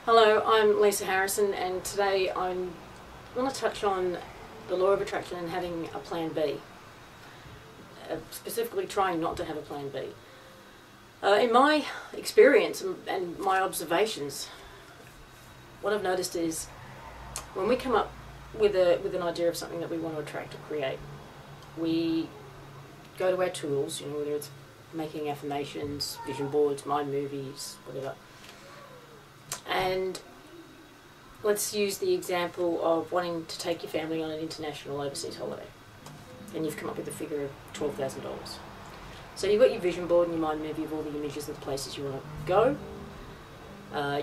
Hello, I'm Lisa Harrison, and today I want to touch on the law of attraction and having a plan B. Specifically trying not to have a plan B. In my experience and my observations, what I've noticed is when we come up with an idea of something that we want to attract or create, we go to our tools, whether it's making affirmations, vision boards, mind movies, whatever. And let's use the example of wanting to take your family on an international overseas holiday. And you've come up with a figure of $12,000. So you've got your vision board and your mind movie of all the images of the places you want to go.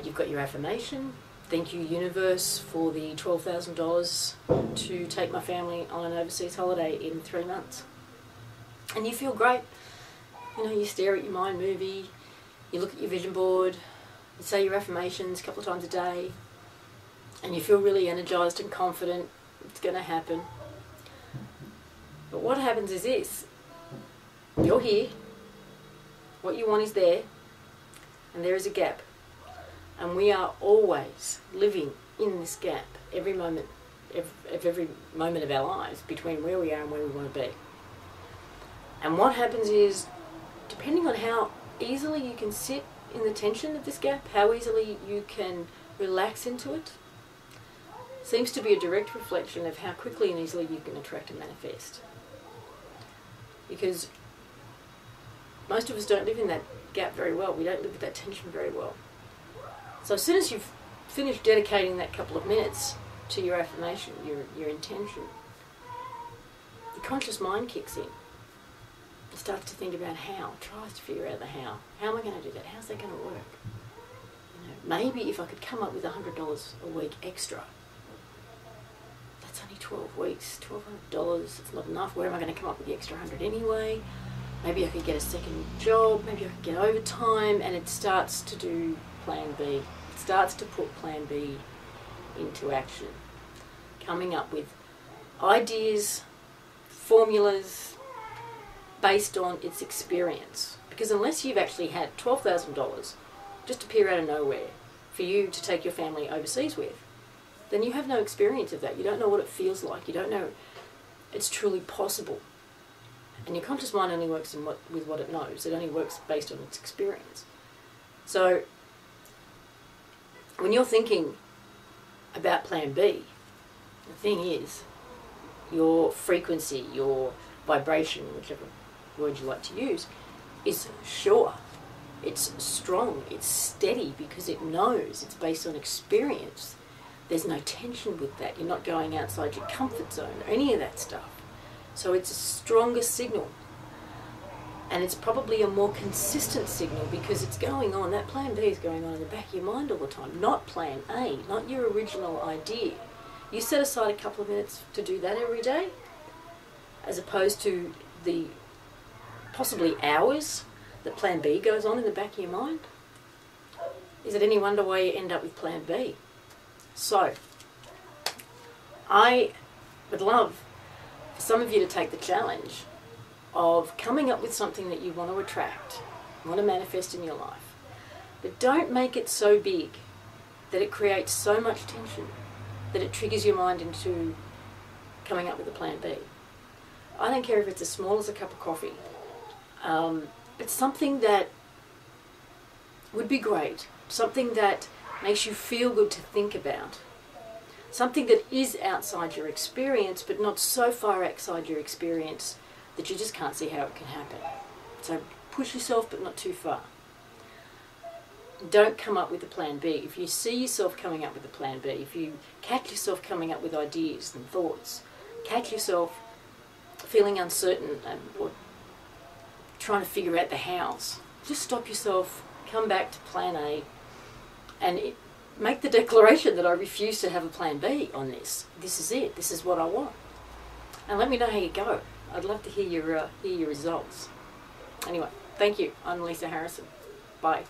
You've got your affirmation. Thank you, universe, for the $12,000 to take my family on an overseas holiday in 3 months. And you feel great. You stare at your mind movie, you look at your vision board, you say your affirmations a couple of times a day, and you feel really energized and confident it's going to happen. But what happens is this: you're here, what you want is there, and there is a gap. And we are always living in this gap every moment of our lives between where we are and where we want to be. And what happens is, depending on how easily you can sit in the tension of this gap, how easily you can relax into it, seems to be a direct reflection of how quickly and easily you can attract and manifest. Because most of us don't live in that gap very well. We don't live with that tension very well. So as soon as you've finished dedicating that couple of minutes to your affirmation, your intention, the conscious mind kicks in. It starts to think about how, tries to figure out the how. How am I going to do that? How's that going to work? Maybe if I could come up with $100 a week extra, that's only 12 weeks, $1,200, it's not enough. Where am I going to come up with the extra 100 anyway? Maybe I could get a second job, maybe I could get overtime, and it starts to do plan B. It starts to put plan B into action. Coming up with ideas, formulas, based on its experience. Because unless you've actually had $12,000 just appear out of nowhere for you to take your family overseas with, then you have no experience of that. You don't know what it feels like. You don't know it's truly possible. And your conscious mind only works with what it knows. It only works based on its experience. So when you're thinking about plan B, the thing is, your frequency, your vibration, whichever word you like to use, is sure, it's strong, it's steady, because it knows, it's based on experience. There's no tension with that. You're not going outside your comfort zone or any of that stuff. So it's a stronger signal, and it's probably a more consistent signal because it's going on, that plan B is going on in the back of your mind all the time, not plan A, not your original idea. You set aside a couple of minutes to do that every day, as opposed to the possibly hours that plan B goes on in the back of your mind. Is it any wonder why you end up with plan B? So, I would love for some of you to take the challenge of coming up with something that you want to attract, want to manifest in your life. But don't make it so big that it creates so much tension that it triggers your mind into coming up with a plan B. I don't care if it's as small as a cup of coffee. It's something that would be great, something that makes you feel good to think about, something that is outside your experience but not so far outside your experience that you just can't see how it can happen. So push yourself but not too far. Don't come up with a plan B. If you see yourself coming up with a plan B, if you catch yourself coming up with ideas and thoughts, catch yourself feeling uncertain or trying to figure out the hows, just stop yourself, come back to plan A, and make the declaration that I refuse to have a plan B on this. This is it. This is what I want. And let me know how you go. I'd love to hear your results. Anyway, thank you. I'm Lisa Harrison. Bye.